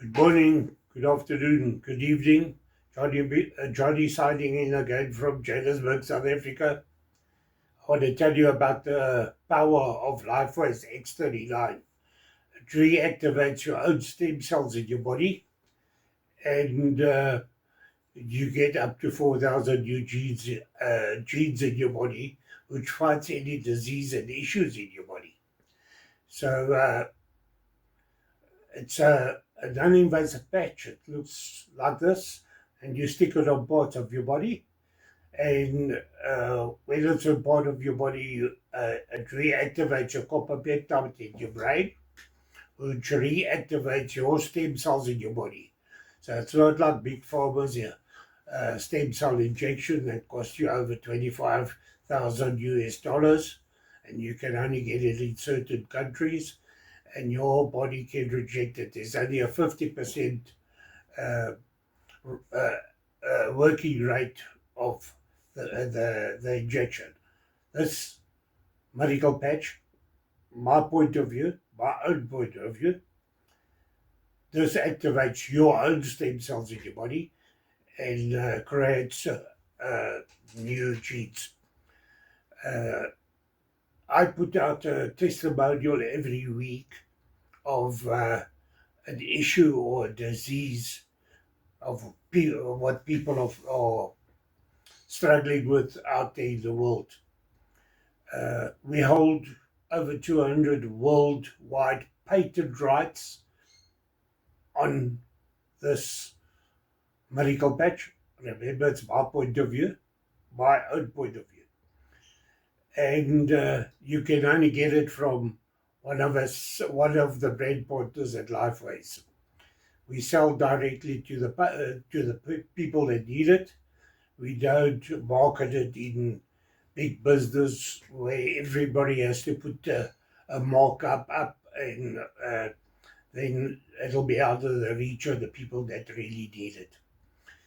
Good morning, good afternoon, good evening. Johnny signing in again from Johannesburg, South Africa. I want to tell you about the power of Lifewave X39. It reactivates your own stem cells in your body, and you get up to 4,000 new genes in your body, which fights any disease and issues in your body. So it's a non-invasive patch. It looks like this, and you stick it on parts of your body. And when it's a part of your body, it reactivates your copper peptide in your brain, which reactivates your stem cells in your body. So it's not like big pharma's stem cell injection that costs you over 25,000 US dollars, and you can only get it in certain countries, and your body can reject it. There's only a 50% uh, working rate of the injection. This medical patch, my own point of view, this activates your own stem cells in your body and creates new genes. I put out a testimonial every week of an issue or a disease of what people are struggling with out there in the world. We hold over 200 worldwide patent rights on this medical patch. Remember, it's my point of view, my own point of view. And you can only get it from one of the brand partners at Lifewave. We sell directly to the people that need it. We don't market it in big business where everybody has to put a markup up, and then it'll be out of the reach of the people that really need it.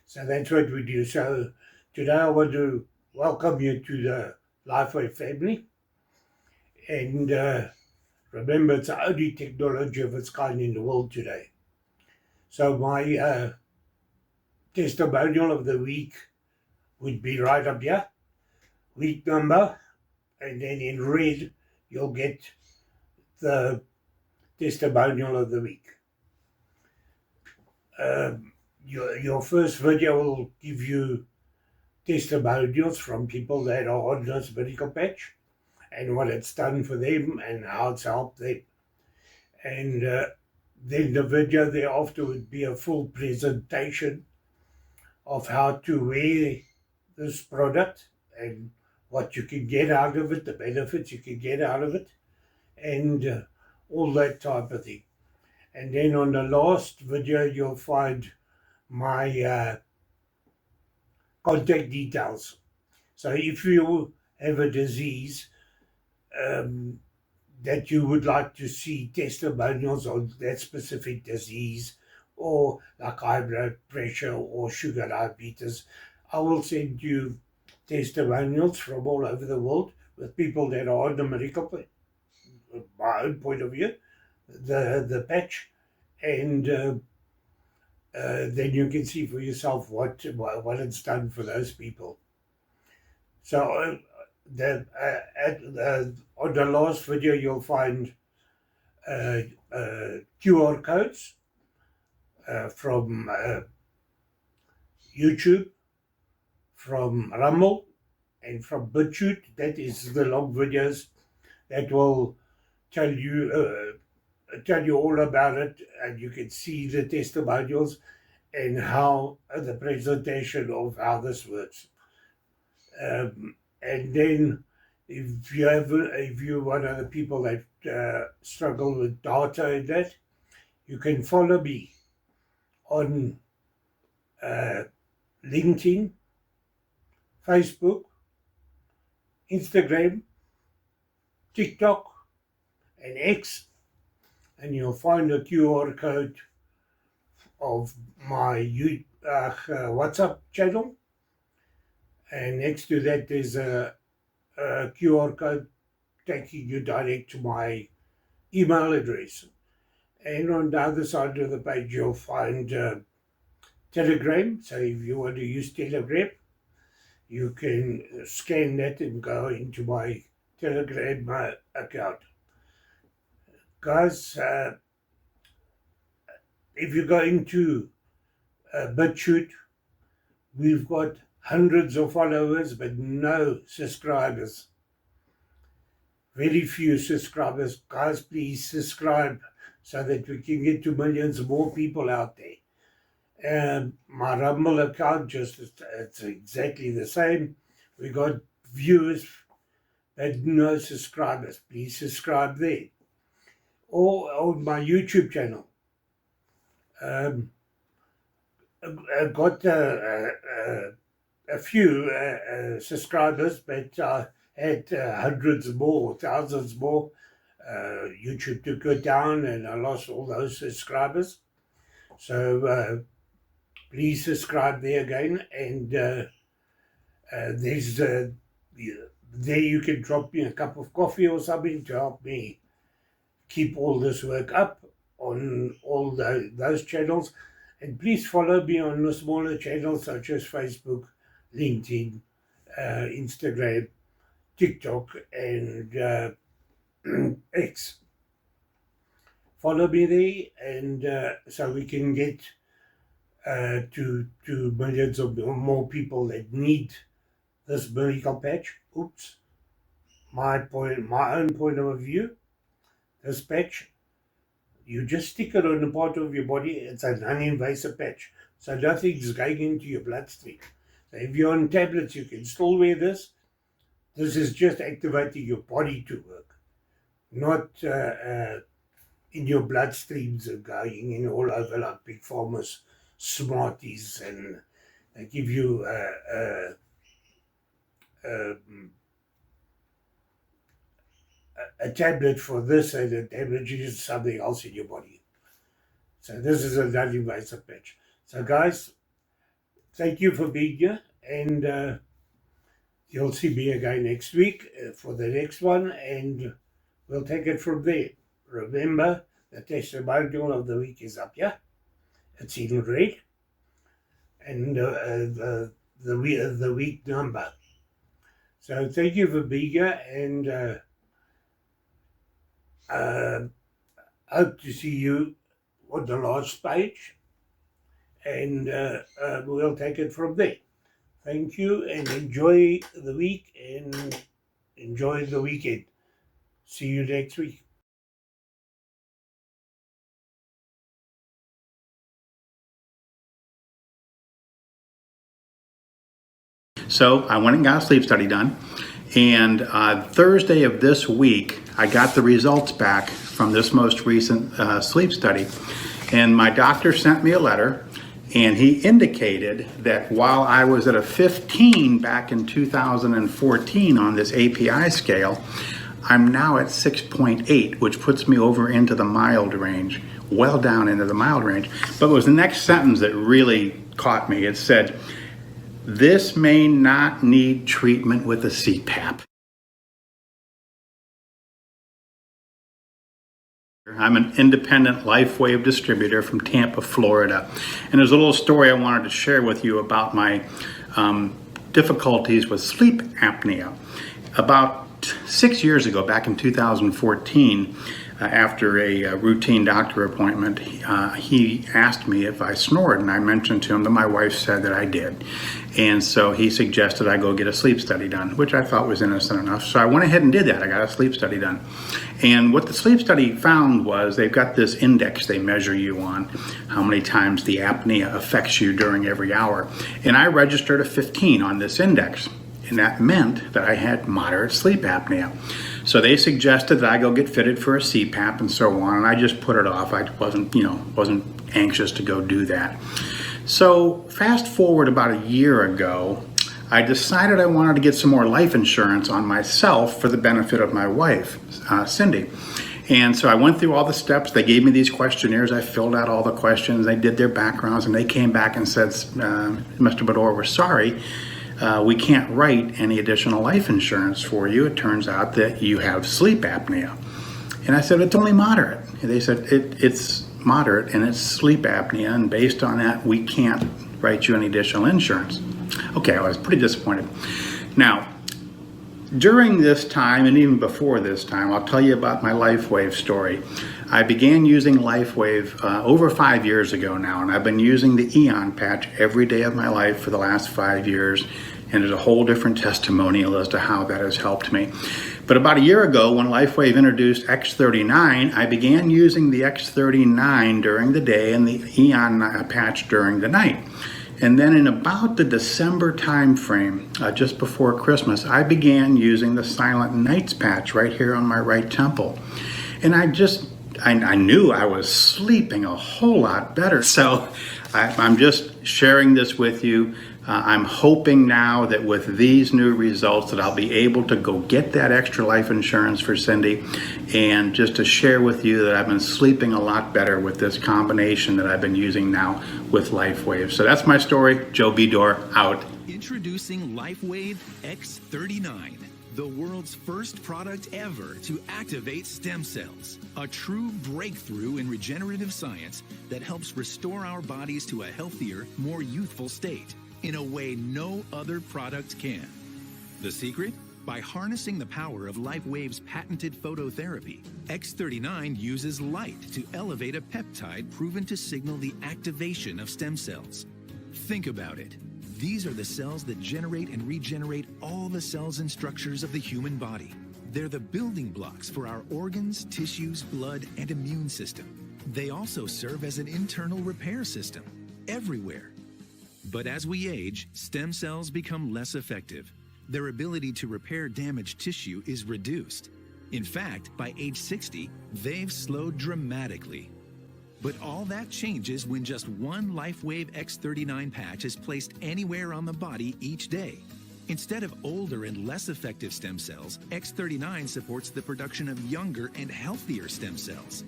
So that's what we do. So today I want to welcome you to the Lifewave family. And remember, it's the only technology of its kind in the world today. So my testimonial of the week would be right up here, week number, and then in red you'll get the testimonial of the week. Your first video will give you testimonials from people that are on this medical patch and what it's done for them and how it's helped them. And then the video thereafter would be a full presentation of how to wear this product and what you can get out of it, the benefits you can get out of it, and all that type of thing. And then on the last video, you'll find my contact details. So if you have a disease that you would like to see testimonials on that specific disease, or like high blood pressure or sugar diabetes, I will send you testimonials from all over the world with people that are on the medical, my own point of view, the patch, and then you can see for yourself what it's done for those people. So on the last video, you'll find QR codes from YouTube, from Rumble, and from BitChute. That is the long videos that will tell you all about it, and you can see the testimonials and how the presentation of how this works. And then if you're one of the people that struggle with data and that, you can follow me on LinkedIn, Facebook, Instagram, TikTok, and X, and you'll find a QR code of my WhatsApp channel. And next to that, there's a QR code taking you direct to my email address. And on the other side of the page, you'll find Telegram. So if you want to use Telegram, you can scan that and go into my Telegram account. Guys, if you go into BitChute, we've got hundreds of followers, but no subscribers. Very few subscribers. Guys, please subscribe so that we can get to millions more people out there. My Rumble account, it's exactly the same. We got viewers, but no subscribers. Please subscribe there. Or on my YouTube channel. I got a few subscribers, but I had hundreds more, thousands more. YouTube took it down and I lost all those subscribers. So please subscribe there again, and there's there you can drop me a cup of coffee or something to help me keep all this work up on all those channels. And please follow me on the smaller channels such as Facebook, LinkedIn, Instagram, TikTok, and X. Follow me there, and so we can get to millions of more people that need this miracle patch. Oops, my own point of view. This patch, you just stick it on a part of your body. It's a non-invasive patch, so nothing's going into your bloodstream. So if you're on tablets, you can still wear this. This is just activating your body to work, not in your bloodstreams and going in all over like big pharma's Smarties, and they give you a tablet for this and a tablet is something else in your body. So this is a non-invasive patch. So guys, thank you for being here, and you'll see me again next week for the next one, and we'll take it from there. Remember, the testimonial of the week is up here. It's in red, and the week number. So thank you for being here, and hope to see you on the last page, and we'll take it from there. Thank you, and enjoy the week and enjoy the weekend. See you next week. So I went and got a sleep study done, and Thursday of this week, I got the results back from this most recent sleep study. And my doctor sent me a letter, and he indicated that while I was at a 15 back in 2014 on this API scale, I'm now at 6.8, which puts me over into the mild range, well down into the mild range. But it was the next sentence that really caught me. It said, "This may not need treatment with a CPAP." I'm an independent Lifewave distributor from Tampa, Florida. And there's a little story I wanted to share with you about my difficulties with sleep apnea. About 6 years ago, back in 2014, after a routine doctor appointment, he asked me if I snored, and I mentioned to him that my wife said that I did. And so he suggested I go get a sleep study done, which I thought was innocent enough. So I went ahead and did that. I got a sleep study done. And what the sleep study found was they've got this index they measure you on, how many times the apnea affects you during every hour. And I registered a 15 on this index. And that meant that I had moderate sleep apnea. So they suggested that I go get fitted for a CPAP and so on, and I just put it off. I wasn't anxious to go do that. So fast forward about a year ago, I decided I wanted to get some more life insurance on myself for the benefit of my wife, Cindy. And so I went through all the steps. They gave me these questionnaires. I filled out all the questions. They did their backgrounds, and they came back and said, "Mr. Bador, we're sorry. We can't write any additional life insurance for you. It turns out that you have sleep apnea." And I said, it's only moderate. And they said, it's moderate and it's sleep apnea, and based on that, we can't write you any additional insurance. Okay, I was pretty disappointed. Now, during this time, and even before this time, I'll tell you about my Lifewave story. I began using Lifewave over 5 years ago now, and I've been using the Eon patch every day of my life for the last 5 years, and there's a whole different testimonial as to how that has helped me. But about a year ago, when Lifewave introduced X39, I began using the X39 during the day and the Eon patch during the night. And then in about the December time frame, just before Christmas, I began using the Silent Nights patch right here on my right temple. And I knew I was sleeping a whole lot better. So I'm just sharing this with you. I'm hoping now that with these new results that I'll be able to go get that extra life insurance for Cindy, and just to share with you that I've been sleeping a lot better with this combination that I've been using now with Lifewave. So that's my story. Joe Bedore, out. Introducing Lifewave X39, the world's first product ever to activate stem cells. A true breakthrough in regenerative science that helps restore our bodies to a healthier, more youthful state in a way no other product can. The secret? By harnessing the power of Lifewave's patented phototherapy, X39 uses light to elevate a peptide proven to signal the activation of stem cells. Think about it. These are the cells that generate and regenerate all the cells and structures of the human body. They're the building blocks for our organs, tissues, blood, and immune system. They also serve as an internal repair system everywhere. But as we age, stem cells become less effective. Their ability to repair damaged tissue is reduced. In fact, by age 60, they've slowed dramatically. But all that changes when just one Lifewave X39 patch is placed anywhere on the body each day. Instead of older and less effective stem cells, X39 supports the production of younger and healthier stem cells.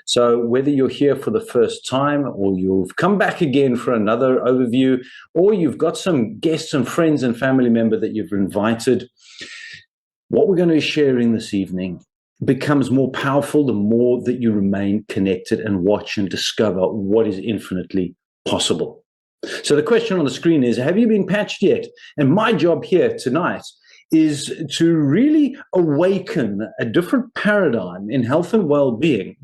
So whether you're here for the first time, or you've come back again for another overview, or you've got some guests and friends and family member that you've invited, what we're going to be sharing this evening becomes more powerful the more that you remain connected and watch and discover what is infinitely possible. So the question on the screen is, have you been patched yet? And my job here tonight is to really awaken a different paradigm in health and well-being,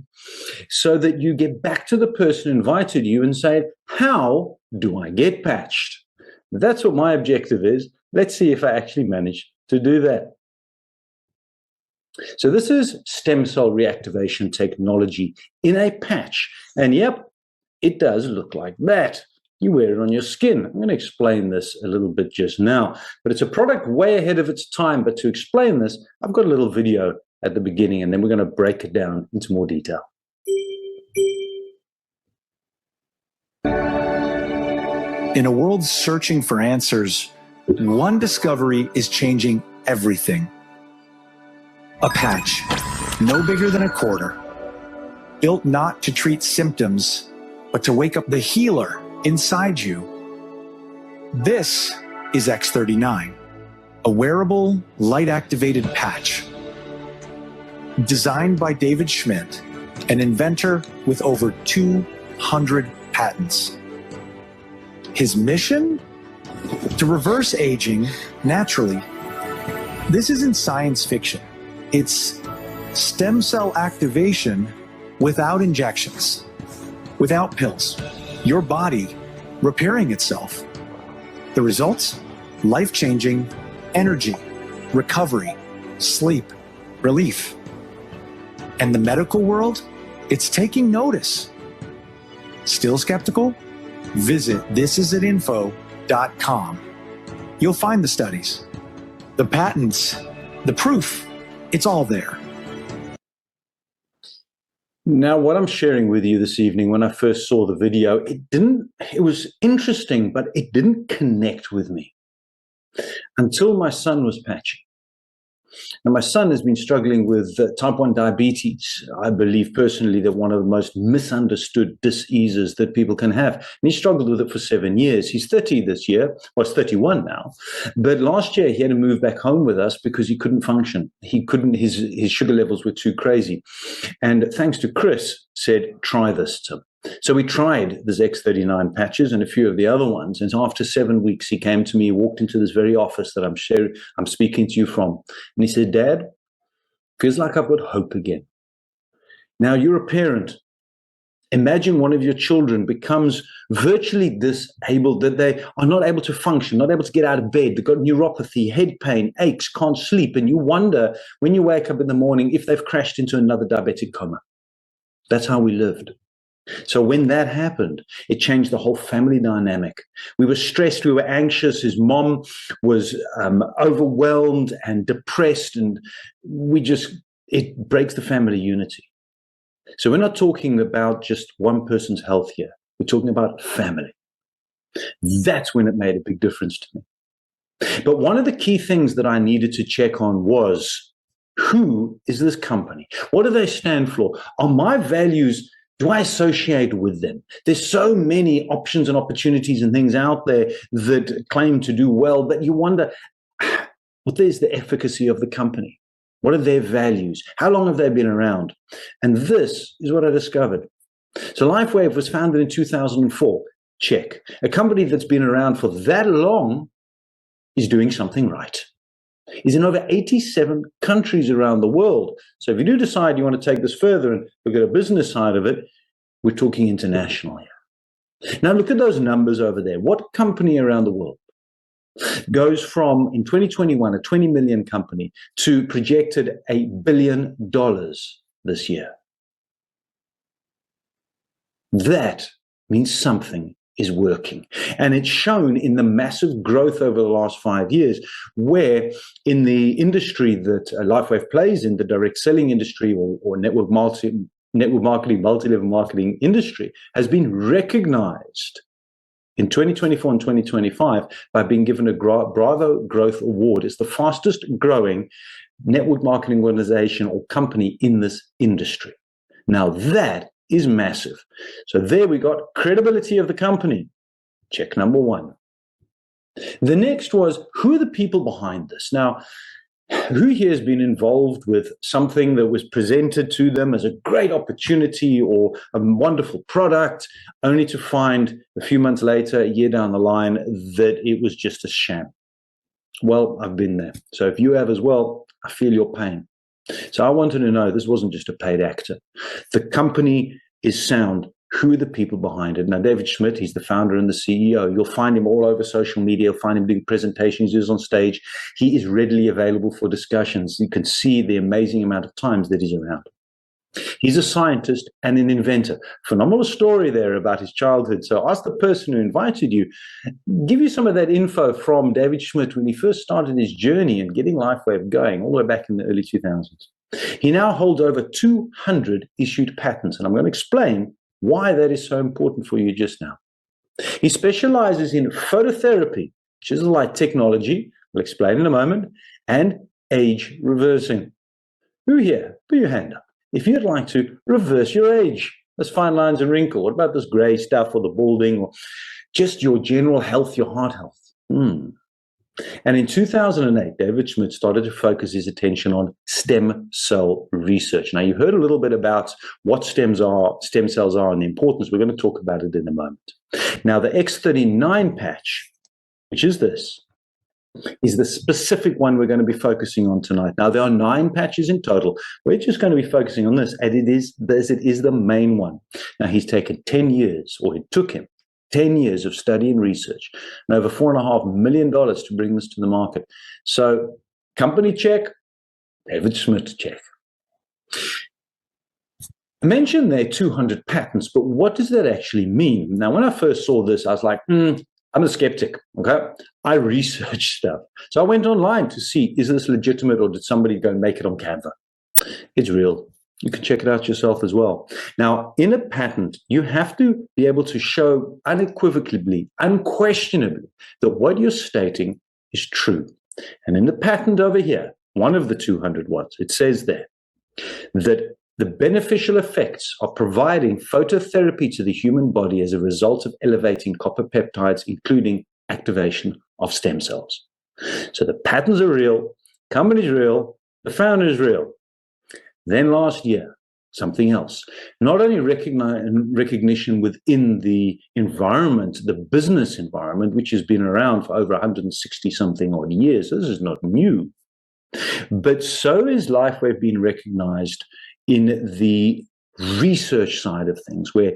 so that you get back to the person who invited you and say, how do I get patched? That's what my objective is. Let's see if I actually manage to do that. So this is stem cell reactivation technology in a patch. And yep, it does look like that. You wear it on your skin. I'm going to explain this a little bit just now, but it's a product way ahead of its time. But to explain this, I've got a little video at the beginning, and then we're going to break it down into more detail. In a world searching for answers, one discovery is changing everything. A patch, no bigger than a quarter, built not to treat symptoms, but to wake up the healer inside you. This is X39, a wearable, light-activated patch. Designed by David Schmidt, an inventor with over 200 patents. His mission? To reverse aging naturally. This isn't science fiction. It's stem cell activation without injections, without pills. Your body repairing itself. The results? Life-changing energy, recovery, sleep, relief. And the medical world? It's taking notice. Still skeptical? Visit thisisatinfo.com. You'll find the studies, the patents, the proof. It's all there. Now, what I'm sharing with you this evening, when I first saw the video, it was interesting, but it didn't connect with me until my son was patching. Now, my son has been struggling with type 1 diabetes. I believe personally that one of the most misunderstood diseases that people can have. And he struggled with it for 7 years. He's 30 this year. Well, he's 31 now. But last year he had to move back home with us because he couldn't function. His sugar levels were too crazy. And thanks to Chris, said, try this, Tim. So we tried the X39 patches and a few of the other ones. And after 7 weeks, he came to me, walked into this very office that I'm speaking to you from. And he said, Dad, feels like I've got hope again. Now, you're a parent. Imagine one of your children becomes virtually disabled, that they are not able to function, not able to get out of bed. They've got neuropathy, head pain, aches, can't sleep. And you wonder when you wake up in the morning if they've crashed into another diabetic coma. That's how we lived. So when that happened, it changed the whole family dynamic. We were stressed, we were anxious. His mom was overwhelmed and depressed, and it breaks the family unity. So we're not talking about just one person's health here. We're talking about family. That's when it made a big difference to me. But one of the key things that I needed to check on was, who is this company? What do they stand for? Are my values, do I associate with them? There's so many options and opportunities and things out there that claim to do well, but you wonder, what is the efficacy of the company? What are their values? How long have they been around? And this is what I discovered. So Lifewave was founded in 2004. Check. A company that's been around for that long is doing something right. Is in over 87 countries around the world. So if you do decide you want to take this further and look at a business side of it, we're talking international here. Now look at those numbers over there. What company around the world goes from, in 2021, a 20 million company to projected $1 billion this year? That means something is working. And it's shown in the massive growth over the last 5 years, where in the industry that Lifewave plays in, the direct selling industry or network marketing, multi-level marketing industry, has been recognized in 2024 and 2025 by being given a Bravo Growth Award. It's the fastest growing network marketing organization or company in this industry. Now that is massive. So there we got credibility of the company. Check number one. The next was, who are the people behind this? Now, who here has been involved with something that was presented to them as a great opportunity or a wonderful product, only to find a few months later, a year down the line, that it was just a sham? Well, I've been there. So if you have as well, I feel your pain. So I wanted to know, this wasn't just a paid actor. The company is sound. Who are the people behind it? Now, David Schmidt, he's the founder and the CEO. You'll find him all over social media. You'll find him doing presentations. He's on stage. He is readily available for discussions. You can see the amazing amount of times that he's around. He's a scientist and an inventor. Phenomenal story there about his childhood. So ask the person who invited you, give you some of that info from David Schmidt when he first started his journey and getting Lifewave going all the way back in the early 2000s. He now holds over 200 issued patents, and I'm going to explain why that is so important for you just now. He specializes in phototherapy, which is a light technology, we'll explain in a moment, and age reversing. Who here? Put your hand up if you'd like to reverse your age. Those fine lines and wrinkle. What about this gray stuff or the balding or just your general health, your heart health? And in 2008, David Schmidt started to focus his attention on stem cell research. Now, you heard a little bit about what stem cells are and the importance. We're going to talk about it in a moment. Now, the X39 patch, which is this, is the specific one we're going to be focusing on tonight. Now, there are 9 patches in total. We're just going to be focusing on this, and it is the main one. Now, he's taken 10 years, or it took him 10 years of study and research, and over $4.5 million to bring this to the market. So, company check, David Schmidt check. I mentioned there 200 patents, but what does that actually mean? Now, when I first saw this, I was like, I'm a skeptic, okay? I researched stuff. So I went online to see, is this legitimate or did somebody go and make it on Canva? It's real. You can check it out yourself as well. Now, in a patent, you have to be able to show unequivocally, unquestionably, that what you're stating is true. And in the patent over here, one of the 200 ones. It says there that the beneficial effects of providing phototherapy to the human body as a result of elevating copper peptides, including activation of stem cells. So the patents are real, company's real, the founder is real. Then last year, something else. Not only recognition within the environment, the business environment, which has been around for over 160 something odd years. This is not new. But so is Lifewave being recognized in the research side of things, where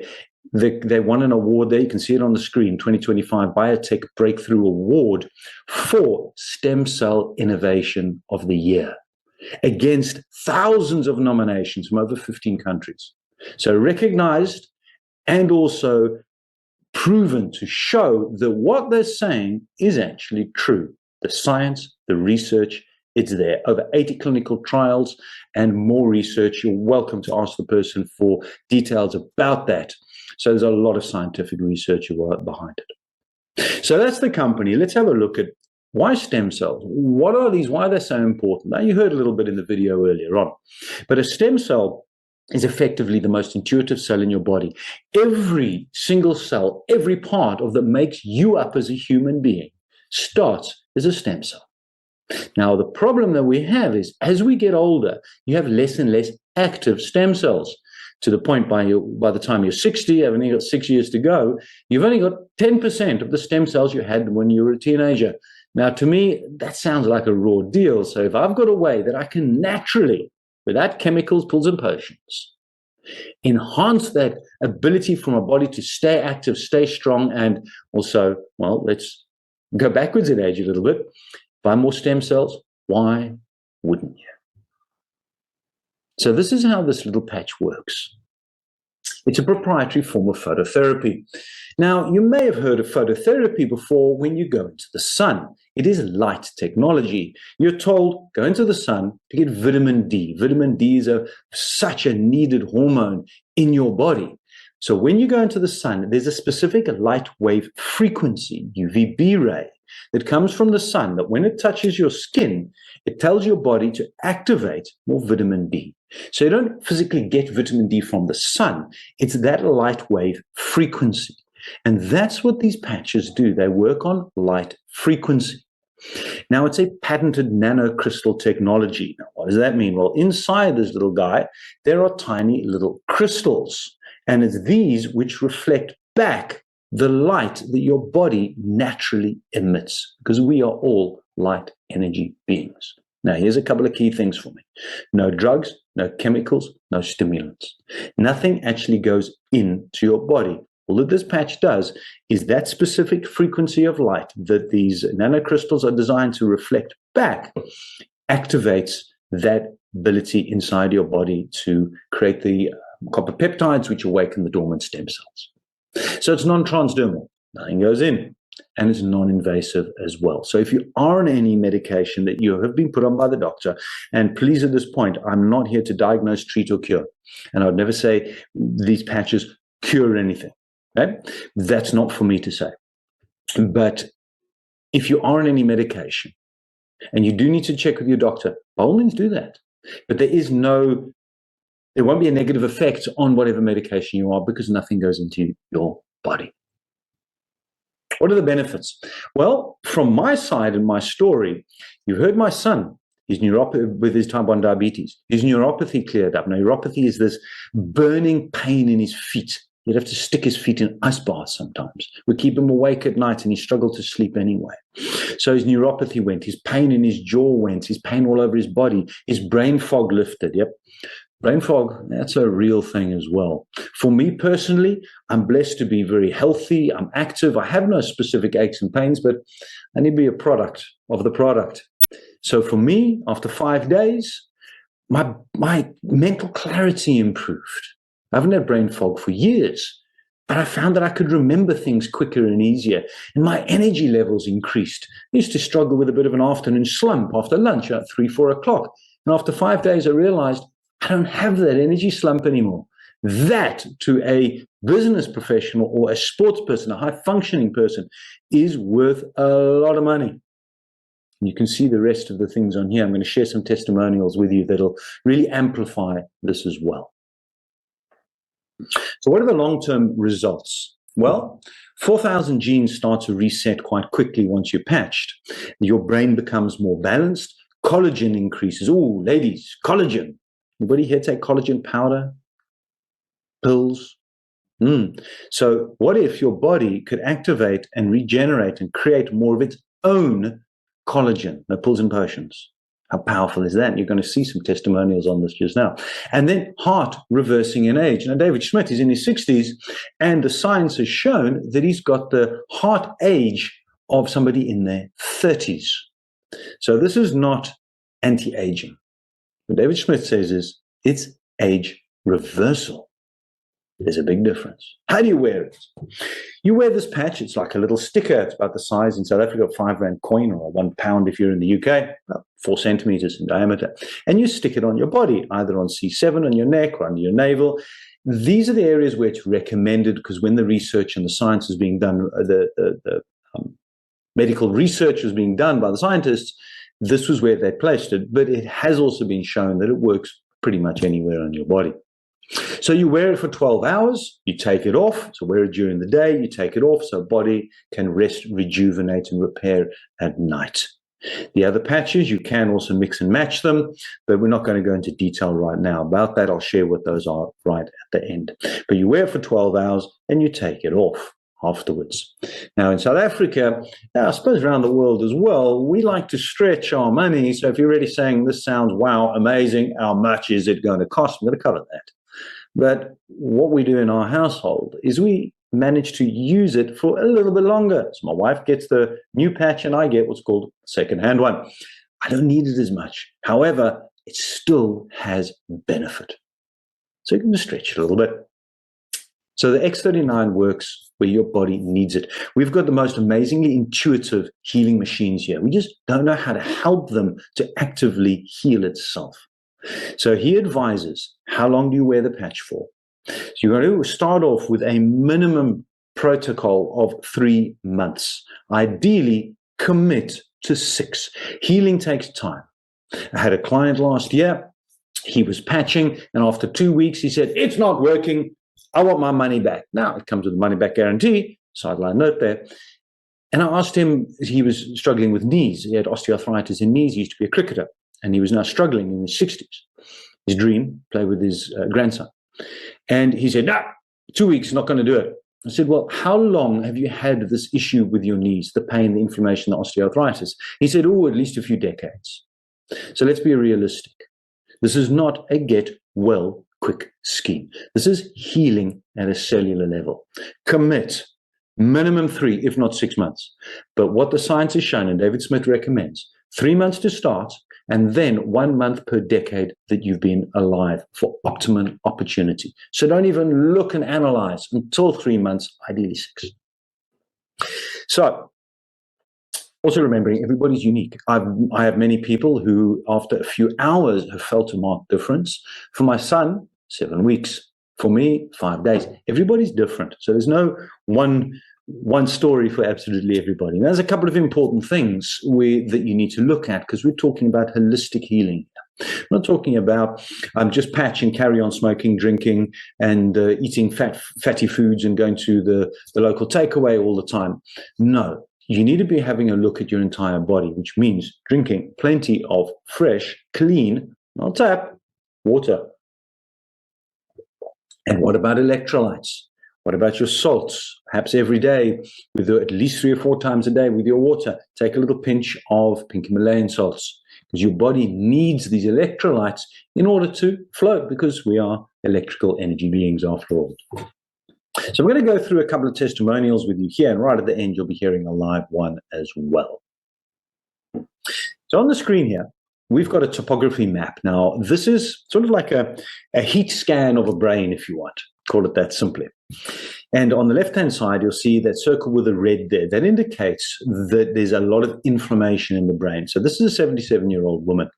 they won an award there. You can see it on the screen, 2025 Biotech Breakthrough Award for Stem Cell Innovation of the Year, against thousands of nominations from over 15 countries. So recognized and also proven to show that what they're saying is actually true. The science, the research, it's there. Over 80 clinical trials and more research. You're welcome to ask the person for details about that. So there's a lot of scientific research behind it. So that's the company. Let's have a look at why stem cells? What are these? Why are they so important? Now, you heard a little bit in the video earlier on, but a stem cell is effectively the most intuitive cell in your body. Every single cell, every part of that makes you up as a human being starts as a stem cell. Now, the problem that we have is as we get older, you have less and less active stem cells, to the point by the time you're 60, you've only got 6 years to go, you've only got 10% of the stem cells you had when you were a teenager. Now, to me, that sounds like a raw deal. So if I've got a way that I can naturally, without chemicals, pills, and potions, enhance that ability for my body to stay active, stay strong, and also, well, let's go backwards in age a little bit. Buy more stem cells, why wouldn't you? So this is how this little patch works. It's a proprietary form of phototherapy. Now, you may have heard of phototherapy before when you go into the sun. It is light technology. You're told, go into the sun to get vitamin D. Vitamin D is such a needed hormone in your body. So when you go into the sun, there's a specific light wave frequency, UVB ray, that comes from the sun that when it touches your skin, it tells your body to activate more vitamin D. So you don't physically get vitamin D from the sun. It's that light wave frequency. And that's what these patches do. They work on light frequency. Now, it's a patented nanocrystal technology. Now, what does that mean? Well, inside this little guy, there are tiny little crystals. And it's these which reflect back the light that your body naturally emits, because we are all light energy beings. Now, here's a couple of key things for me. No drugs, no chemicals, no stimulants. Nothing actually goes into your body. All that this patch does is that specific frequency of light that these nanocrystals are designed to reflect back activates that ability inside your body to create the copper peptides which awaken the dormant stem cells. So it's non-transdermal. Nothing goes in. And it's non-invasive as well. So if you are on any medication that you have been put on by the doctor, and please at this point, I'm not here to diagnose, treat, or cure. And I would never say these patches cure anything. Okay? That's not for me to say. But if you are on any medication and you do need to check with your doctor, by all means do that. But there won't be a negative effect on whatever medication you are because nothing goes into your body. What are the benefits? Well, from my side and my story, you heard my son, his neuropathy with his type 1 diabetes. His neuropathy cleared up. Now, neuropathy is this burning pain in his feet. He'd have to stick his feet in ice baths sometimes. We keep him awake at night and he struggled to sleep anyway. So his neuropathy went, his pain in his jaw went, his pain all over his body, his brain fog lifted. Yep. Brain fog, that's a real thing as well. For me personally, I'm blessed to be very healthy. I'm active. I have no specific aches and pains, but I need to be a product of the product. So for me, after 5 days, my mental clarity improved. I haven't had brain fog for years, but I found that I could remember things quicker and easier, and my energy levels increased. I used to struggle with a bit of an afternoon slump after lunch at 3, 4 o'clock. And after 5 days, I realized I don't have that energy slump anymore. That, to a business professional or a sports person, a high-functioning person, is worth a lot of money. You can see the rest of the things on here. I'm going to share some testimonials with you that'll really amplify this as well. So what are the long-term results? Well, 4,000 genes start to reset quite quickly once you're patched. Your brain becomes more balanced. Collagen increases. Oh, ladies, collagen. Anybody here take collagen powder? Pills? So what if your body could activate and regenerate and create more of its own collagen? No pills and potions. How powerful is that? You're going to see some testimonials on this just now. And then heart reversing in age. Now, David Schmidt is in his 60s, and the science has shown that he's got the heart age of somebody in their 30s. So this is not anti-aging. What David Schmidt says is it's age reversal. There's a big difference. How do you wear it? You wear this patch. It's like a little sticker. It's about the size in South Africa of a £5 coin, or £1 if you're in the UK, about 4 centimeters in diameter. And you stick it on your body, either on C7 on your neck or under your navel. These are the areas where it's recommended, because when the research and the science is being done, the medical research was being done by the scientists, this was where they placed it. But it has also been shown that it works pretty much anywhere on your body. So you wear it for 12 hours, you take it off. So wear it during the day, you take it off so body can rest, rejuvenate, and repair at night. The other patches, you can also mix and match them, but we're not going to go into detail right now about that. I'll share what those are right at the end. But you wear it for 12 hours and you take it off afterwards. Now in South Africa, I suppose around the world as well, we like to stretch our money. So if you're really saying this sounds wow, amazing, how much is it going to cost? I'm going to cover that. But what we do in our household is we manage to use it for a little bit longer. So my wife gets the new patch and I get what's called a second-hand one. I don't need it as much. However, it still has benefit. So you can just stretch it a little bit. So the X39 works where your body needs it. We've got the most amazingly intuitive healing machines here. We just don't know how to help them to actively heal itself. So he advises, how long do you wear the patch for? So you're going to start off with a minimum protocol of 3 months. Ideally, commit to 6. Healing takes time. I had a client last year. He was patching, and after 2 weeks, he said, it's not working. I want my money back. Now, it comes with a money-back guarantee, sideline note there. And I asked him, he was struggling with knees. He had osteoarthritis in knees. He used to be a cricketer. And he was now struggling in his 60s. His dream, play with his grandson. And he said, no, 2 weeks, not going to do it. I said, well, how long have you had this issue with your knees, the pain, the inflammation, the osteoarthritis? He said, oh, at least a few decades. So let's be realistic. This is not a get well quick scheme. This is healing at a cellular level. Commit. Minimum 3, if not 6 months. But what the science has shown, and David Smith recommends, 3 months to start, and then 1 month per decade that you've been alive for optimum opportunity. So don't even look and analyze until 3 months, ideally 6. So also remembering everybody's unique. I have many people who, after a few hours, have felt a marked difference. For my son, 7 weeks. For me, 5 days. Everybody's different. So there's no one story for absolutely everybody. And there's a couple of important things that you need to look at, because we're talking about holistic healing. I'm not talking about just patch and carry on smoking, drinking, and eating fatty foods and going to the local takeaway all the time. No, you need to be having a look at your entire body, which means drinking plenty of fresh, clean, not tap, water. And what about electrolytes? What about your salts? Perhaps every day, at least 3 or 4 times a day with your water, take a little pinch of pink Himalayan salts, because your body needs these electrolytes in order to flow, because we are electrical energy beings after all. So we're going to go through a couple of testimonials with you here, and right at the end, you'll be hearing a live one as well. So on the screen here, we've got a topography map. Now, this is sort of like a heat scan of a brain, if you want. Call it that simply. And on the left-hand side, you'll see that circle with a red there. That indicates that there's a lot of inflammation in the brain. So this is a 77-year-old woman,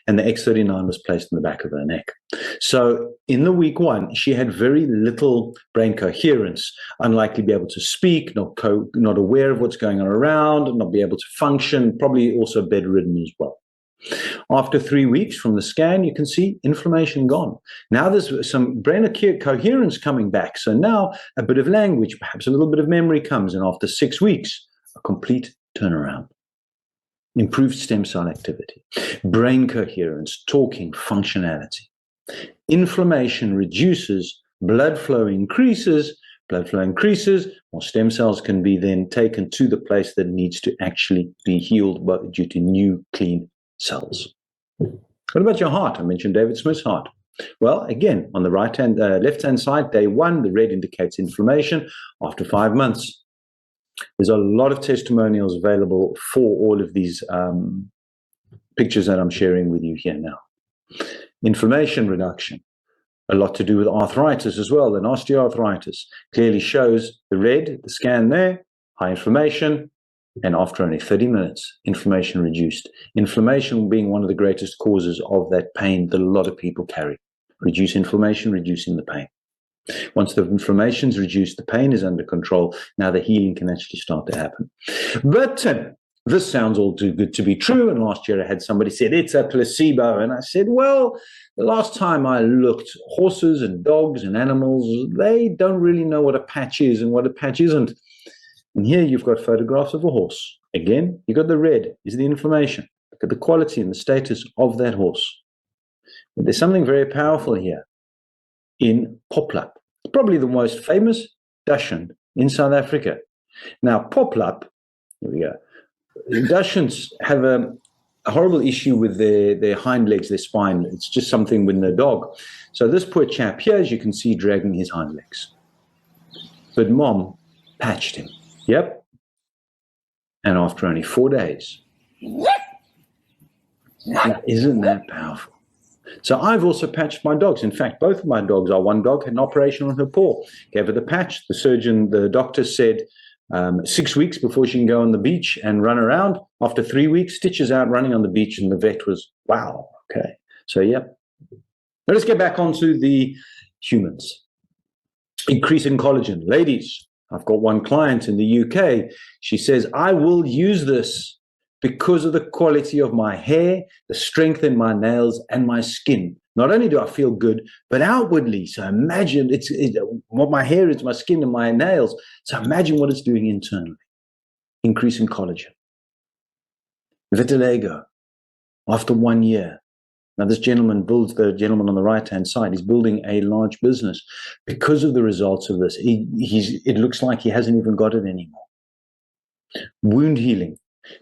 and the X39 was placed in the back of her neck. So in the week 1, she had very little brain coherence, unlikely to be able to speak, not aware of what's going on around, not be able to function, probably also bedridden as well. After 3 weeks from the scan, you can see inflammation gone. Now there's some brain coherence coming back. So now a bit of language, perhaps a little bit of memory comes. And after 6 weeks, a complete turnaround. Improved stem cell activity, brain coherence, talking, functionality. Inflammation reduces, blood flow increases. Blood flow increases, more stem cells can be then taken to the place that needs to actually be healed due to new, clean cells. What about your heart? I mentioned David Smith's heart. Well, again, on the left-hand side, day 1, the red indicates inflammation. After 5 months, there's a lot of testimonials available for all of these pictures that I'm sharing with you here now. Inflammation reduction, a lot to do with arthritis as well, and osteoarthritis. Clearly shows the red, the scan there, high inflammation, and after only 30 minutes, inflammation reduced. Inflammation being one of the greatest causes of that pain that a lot of people carry. Reduce inflammation, reducing the pain. Once the inflammation's reduced, the pain is under control. Now the healing can actually start to happen. But this sounds all too good to be true. And last year I had somebody said, it's a placebo. And I said, well, the last time I looked, horses and dogs and animals, they don't really know what a patch is and what a patch isn't. And here you've got photographs of a horse. Again, you've got the red is the inflammation. Look at the quality and the status of that horse. But there's something very powerful here in Poplap. It's probably the most famous Dachshund in South Africa. Now, Poplap, here we go. Dachshunds have a horrible issue with their hind legs, their spine. It's just something with the dog. So this poor chap here, as you can see, dragging his hind legs. But mom patched him. Yep. And after only 4 days. Now, isn't that powerful? So I've also patched my dogs. In fact, both of my dogs are. One dog had an operation on her paw. Gave her the patch. The doctor said 6 weeks before she can go on the beach and run around. After 3 weeks, stitches out running on the beach, and the vet was, wow, okay. So, yep. Now let's get back onto the humans. Increasing collagen. Ladies, I've got one client in the UK. She says, I will use this because of the quality of my hair, the strength in my nails, and my skin. Not only do I feel good, but outwardly. So imagine what my hair is, my skin, and my nails. So imagine what it's doing internally. Increasing collagen. Vitiligo, after 1 year. Now, this gentleman builds, the gentleman on the right-hand side, he's building a large business because of the results of this. It looks like he hasn't even got it anymore. Wound healing,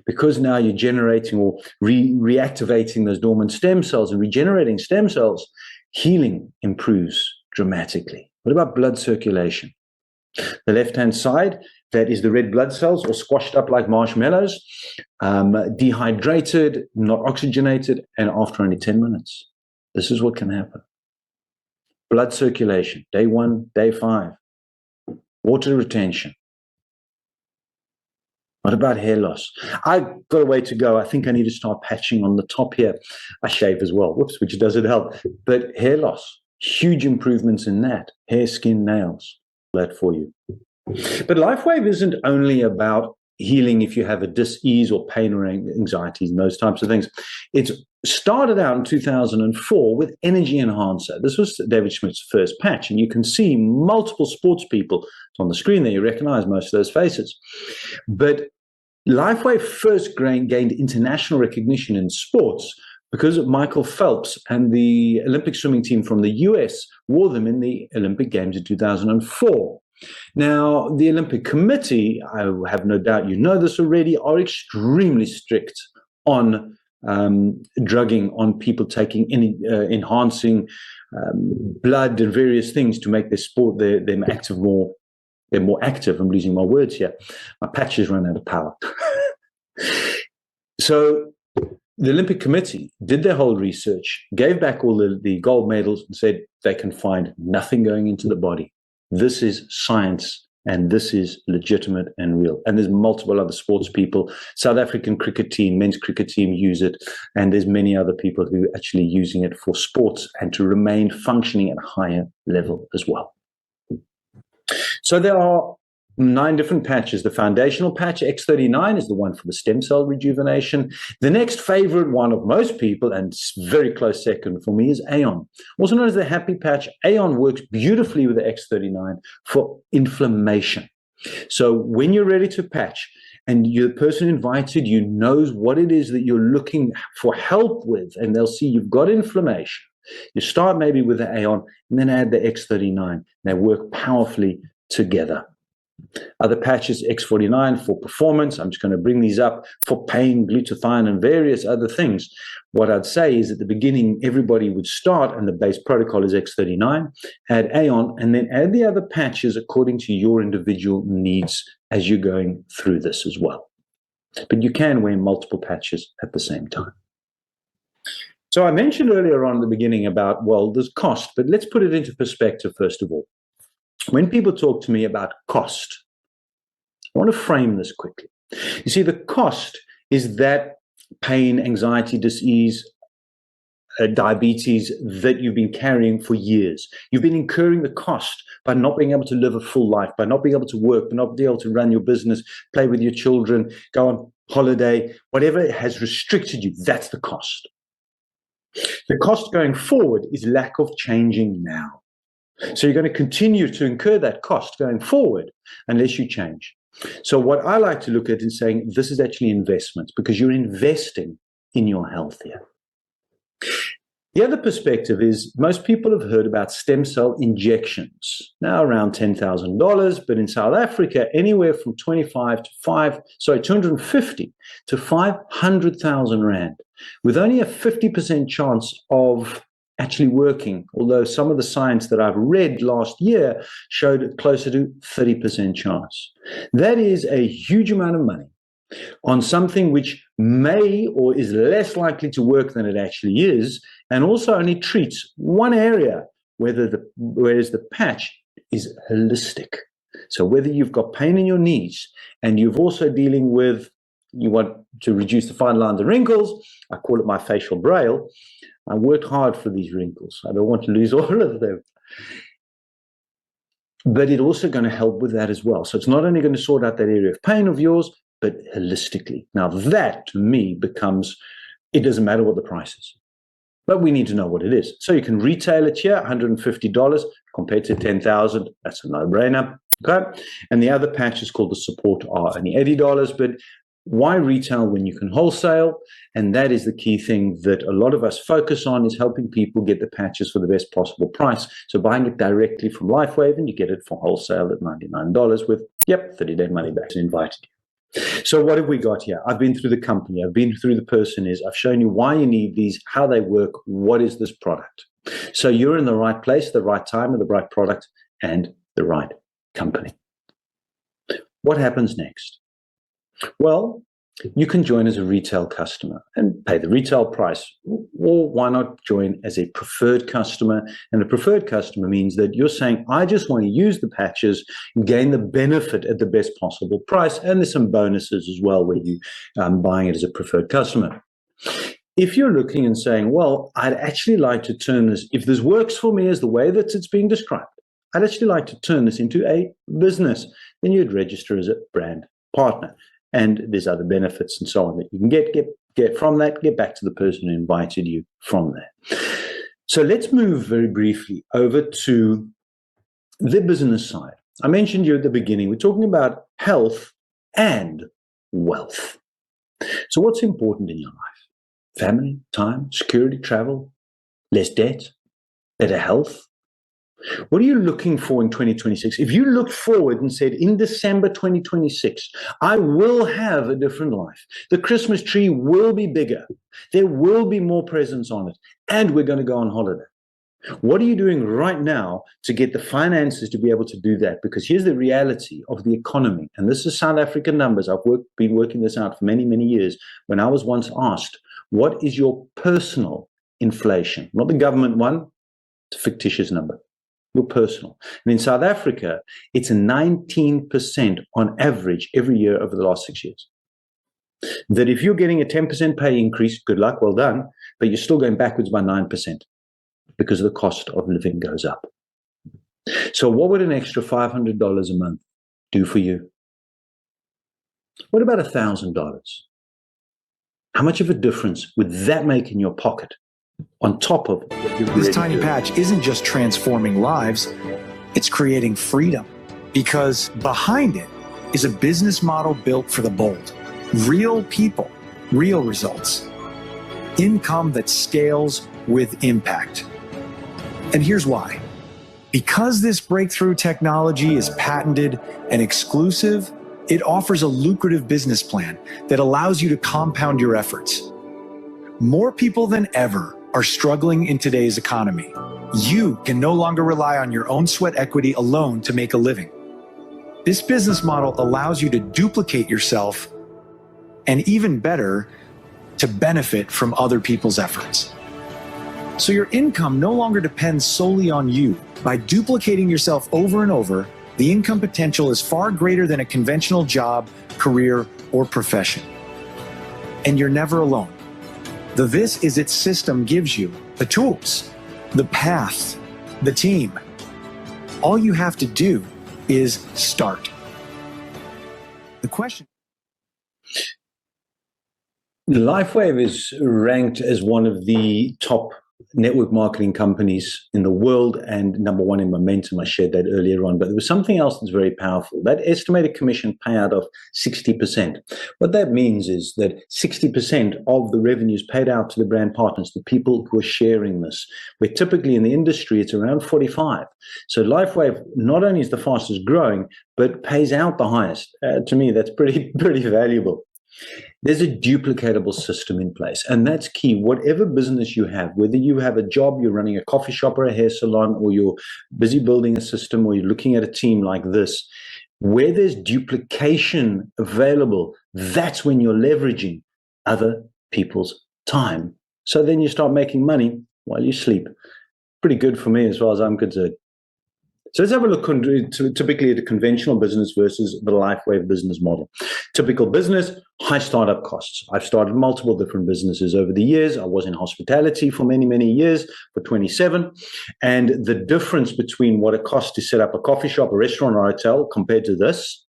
because now you're generating or reactivating those dormant stem cells and regenerating stem cells, healing improves dramatically. What about blood circulation? The left-hand side, that is the red blood cells, all squashed up like marshmallows, dehydrated, not oxygenated, and after only 10 minutes. This is what can happen. Blood circulation, day 1, day 5. Water retention. What about hair loss? I've got a way to go. I think I need to start patching on the top here. I shave as well, whoops, which doesn't help. But hair loss, huge improvements in that. Hair, skin, nails, that for you. But Lifewave isn't only about healing if you have a dis-ease or pain or anxieties and those types of things. It's started out in 2004 with Energy Enhancer. This was David Schmidt's first patch, and you can see multiple sports people on the screen there. You recognize most of those faces. But Lifewave first gained international recognition in sports because Michael Phelps and the Olympic swimming team from the US wore them in the Olympic Games in 2004. Now, the Olympic Committee, I have no doubt you know this already, are extremely strict on drugging, on people taking enhancing blood and various things to make their sport, them active more. They're more active. I'm losing my words here. My patches run out of power. So the Olympic Committee did their whole research, gave back all the gold medals and said they can find nothing going into the body. This is science, and this is legitimate and real. And there's multiple other sports people. South African cricket team, men's cricket team use it. And there's many other people who are actually using it for sports and to remain functioning at a higher level as well. So there are 9 different patches. The foundational patch, X39, is the one for the stem cell rejuvenation. The next favorite one of most people, and very close second for me, is Aeon. Also known as the happy patch, Aeon works beautifully with the X39 for inflammation. So when you're ready to patch, and the person who invited you knows what it is that you're looking for help with, and they'll see you've got inflammation, you start maybe with the Aeon, and then add the X39. They work powerfully together. Other patches, X49 for performance. I'm just going to bring these up for pain, glutathione, and various other things. What I'd say is at the beginning, everybody would start, and the base protocol is X39, add Aeon, and then add the other patches according to your individual needs as you're going through this as well. But you can wear multiple patches at the same time. So I mentioned earlier on in the beginning about, well, there's cost, but let's put it into perspective first of all. When people talk to me about cost, I want to frame this quickly. You see, the cost is that pain, anxiety, disease, diabetes that you've been carrying for years. You've been incurring the cost by not being able to live a full life, by not being able to work, by not being able to run your business, play with your children, go on holiday, whatever has restricted you, that's the cost. The cost going forward is lack of changing now. So you're going to continue to incur that cost going forward unless you change. So what I like to look at is saying this is actually investments, because you're investing in your health here. The other perspective is most people have heard about stem cell injections, now around $10,000, but in South Africa, anywhere from 250 to 500,000 Rand, with only a 50% chance of actually working, although some of the science that I've read last year showed closer to 30% chance. That is a huge amount of money on something which may or is less likely to work than it actually is, and also only treats one area, whereas the patch is holistic. So whether you've got pain in your knees and you've also dealing with, you want to reduce the fine lines and wrinkles, I call it my facial braille. I worked hard for these wrinkles. I don't want to lose all of them. But it's also going to help with that as well. So it's not only going to sort out that area of pain of yours, but holistically. Now that, to me, becomes, it doesn't matter what the price is. But we need to know what it is. So you can retail it here, $150 compared to $10,000. That's a no-brainer. Okay. And the other patch is called the Support R, only $80. But why retail when you can wholesale? And that is the key thing that a lot of us focus on, is helping people get the patches for the best possible price. So buying it directly from Lifewave, and you get it for wholesale at $99 with, 30-day money back, and invited you. So what have we got here? I've been through the company. I've been through the person is. I've shown you why you need these, how they work, what is this product. So you're in the right place, the right time, with the right product and the right company. What happens next? Well, you can join as a retail customer and pay the retail price, or why not join as a preferred customer? And a preferred customer means that you're saying, I just want to use the patches and gain the benefit at the best possible price. And there's some bonuses as well where you buying it as a preferred customer. If you're looking and saying, well, I'd actually like to turn this, if this works for me as the way that it's being described, I'd actually like to turn this into a business, then you'd register as a brand partner. And there's other benefits and so on that you can get from that, get back to the person who invited you from there. So let's move very briefly over to the business side. I mentioned you at the beginning, we're talking about health and wealth. So what's important in your life? Family, time, security, travel, less debt, better health. What are you looking for in 2026? If you looked forward and said, in December 2026, I will have a different life. The Christmas tree will be bigger. There will be more presents on it. And we're going to go on holiday. What are you doing right now to get the finances to be able to do that? Because here's the reality of the economy. And this is South African numbers. I've been working this out for many, many years. When I was once asked, what is your personal inflation? Not the government one. It's a fictitious number. your personal. And in South Africa, it's 19% on average every year over the last 6 years. That if you're getting a 10% pay increase, good luck, well done, but you're still going backwards by 9% because the cost of living goes up. So what would an extra $500 a month do for you? What about $1,000? How much of a difference would that make in your pocket on top of what you're This tiny patch isn't just transforming lives, it's creating freedom. Because behind it is a business model built for the bold. Real people, real results. Income that scales with impact. And here's why. Because this breakthrough technology is patented and exclusive, it offers a lucrative business plan that allows you to compound your efforts. More people than ever are struggling in today's economy. You can no longer rely on your own sweat equity alone to make a living. This business model allows you to duplicate yourself and even better, to benefit from other people's efforts. So your income no longer depends solely on you. By duplicating yourself over and over, the income potential is far greater than a conventional job, career, or profession. And you're never alone. The This Is It system gives you the tools, the path, the team. All you have to do is start. The question. Lifewave is ranked as one of the top network marketing companies in the world and number one in momentum. I shared that earlier on, but there was something else that's very powerful. That estimated commission payout of 60%. What that means is that 60% of the revenues paid out to the brand partners, the people who are sharing this, where typically in the industry it's around 45. So Lifewave not only is the fastest growing, but pays out the highest. To me, that's pretty valuable. There's a duplicatable system in place, and that's key. Whatever business you have, whether you have a job, you're running a coffee shop or a hair salon, or you're busy building a system, or you're looking at a team like this, where there's duplication available, that's when you're leveraging other people's time. So then you start making money while you sleep. Pretty good for me as far as I'm concerned. So let's have a look typically at a conventional business versus the Lifewave business model. Typical business, high startup costs. I've started multiple different businesses over the years. I was in hospitality for many years, for 27. And the difference between what it costs to set up a coffee shop, a restaurant, or a hotel compared to this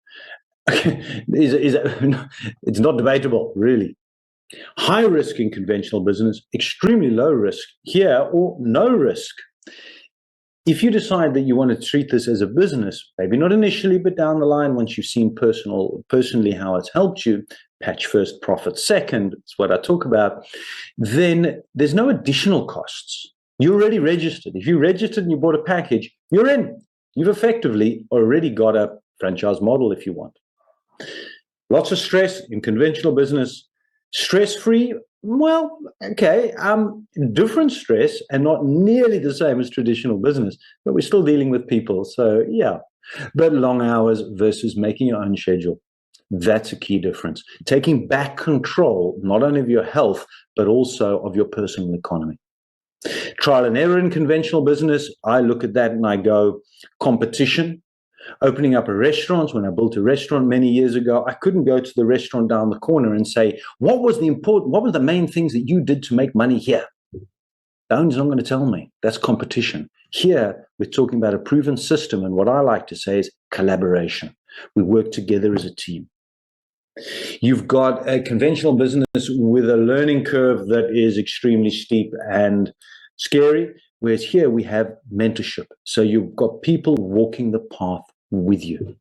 it's not debatable, really. High risk in conventional business, extremely low risk here, or no risk. If you decide that you want to treat this as a business, maybe not initially, but down the line, once you've seen personally how it's helped you, patch first, profit second, it's what I talk about, then there's no additional costs. You're already registered. If you registered and you bought a package, you're in. You've effectively already got a franchise model if you want. Lots of stress in conventional business. Stress-free, well, okay, different stress and not nearly the same as traditional business, but we're still dealing with people, so yeah. But long hours versus making your own schedule, that's a key difference. Taking back control, not only of your health, but also of your personal economy. Trial and error in conventional business, I look at that and I go, competition. Opening up a restaurant, when I built a restaurant many years ago, I couldn't go to the restaurant down the corner and say, what were the main things that you did to make money here? The owner's not going to tell me. That's competition. Here, we're talking about a proven system, and what I like to say is collaboration. We work together as a team. You've got a conventional business with a learning curve that is extremely steep and scary, whereas here we have mentorship. So you've got people walking the path with you.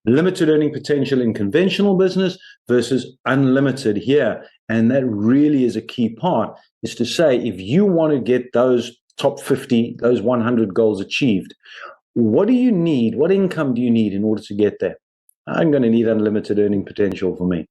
Limited earning potential in conventional business versus unlimited here. And that really is a key part, is to say, if you want to get those top 50, those 100 goals achieved, what do you need? What income do you need in order to get there? I'm going to need unlimited earning potential for me.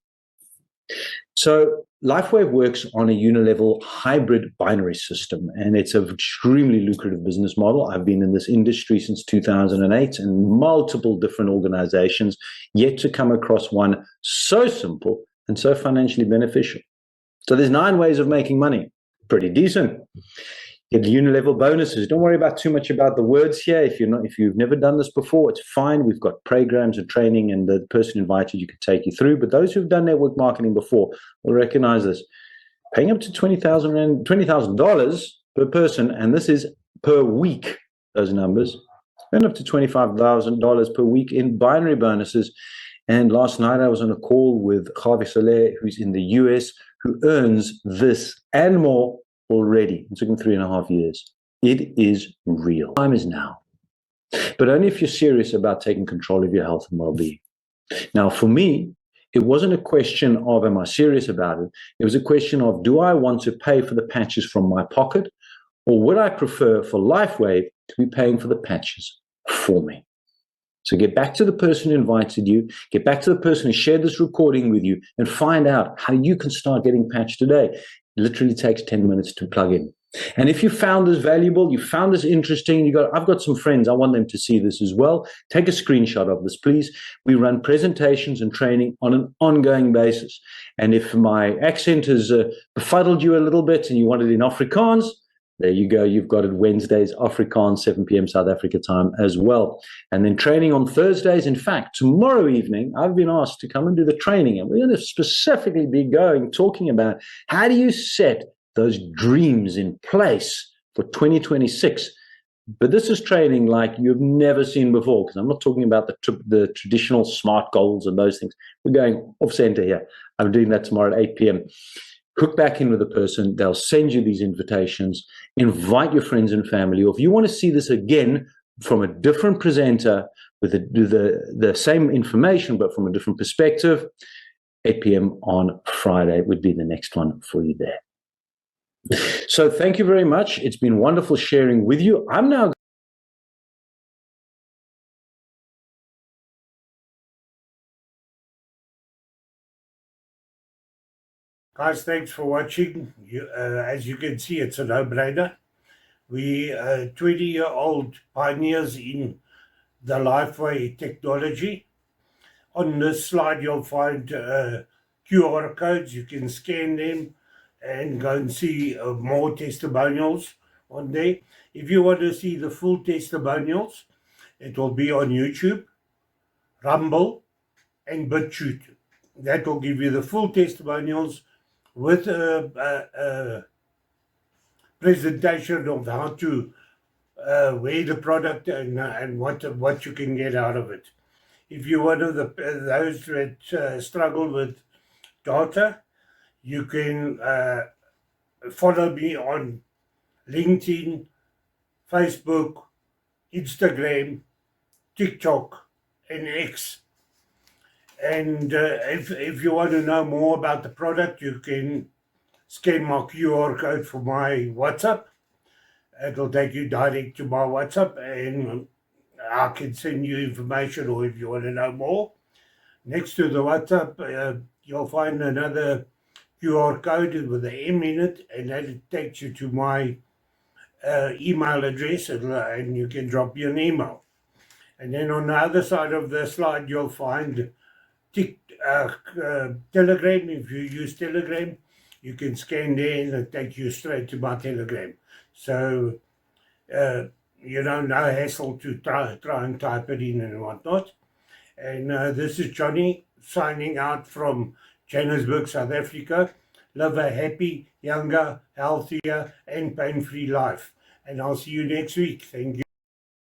So Lifewave works on a unilevel hybrid binary system, and it's an extremely lucrative business model. I've been in this industry since 2008 and multiple different organizations, yet to come across one so simple and so financially beneficial. So there's 9 ways of making money. Pretty decent. Get unilevel bonuses. Don't worry about too much about the words here. If you've never done this before, it's fine. We've got programs and training, and the person invited you can take you through. But those who've done network marketing before will recognize this. Paying up to $20,000 per person, and this is per week. Those numbers, and up to $25,000 per week in binary bonuses. And last night I was on a call with Javi Soler, who's in the US, who earns this and more already. It took him 3.5 years. It is real. Time is now. But only if you're serious about taking control of your health and well-being. Now, for me, it wasn't a question of, am I serious about it? It was a question of, do I want to pay for the patches from my pocket? Or would I prefer for Lifewave to be paying for the patches for me? So get back to the person who invited you, get back to the person who shared this recording with you, and find out how you can start getting patched today. It literally takes 10 minutes to plug in. And if you found this valuable, you found this interesting, I've got some friends, I want them to see this as well. Take a screenshot of this, please. We run presentations and training on an ongoing basis. And if my accent has befuddled you a little bit and you want it in Afrikaans, there you go. You've got it Wednesdays, Afrikaans, 7 p.m. South Africa time as well. And then training on Thursdays. In fact, tomorrow evening, I've been asked to come and do the training. And we're going to specifically be talking about how do you set those dreams in place for 2026. But this is training like you've never seen before, because I'm not talking about the traditional SMART goals and those things. We're going off center here. I'm doing that tomorrow at 8 p.m. Hook back in with the person. They'll send you these invitations. Invite your friends and family. Or if you want to see this again from a different presenter with the same information, but from a different perspective, 8 p.m. on Friday would be the next one for you there. So thank you very much. It's been wonderful sharing with you. I'm now Guys, thanks for watching. As you can see, it's a no-brainer. We are 20-year-old pioneers in the Lifewave technology. On this slide, you'll find QR codes. You can scan them and go and see more testimonials on there. If you want to see the full testimonials, it will be on YouTube, Rumble, and BitChute. That will give you the full testimonials with a presentation of how to wear the product and what you can get out of it. If you're one of those that struggle with data, you can follow me on LinkedIn, Facebook, Instagram, TikTok, and X. And if you want to know more about the product, you can scan my QR code for my WhatsApp. It'll take you direct to my WhatsApp, and I can send you information, or if you want to know more. Next to the WhatsApp, you'll find another QR code with an M in it, and that takes you to my email address, and you can drop me an email. And then on the other side of the slide, you'll find Telegram. If you use Telegram, you can scan there and it'll take you straight to my Telegram. So, no hassle to try and type it in and whatnot. And this is Johnny signing out from Johannesburg, South Africa. Live a happy, younger, healthier, and pain-free life. And I'll see you next week. Thank you.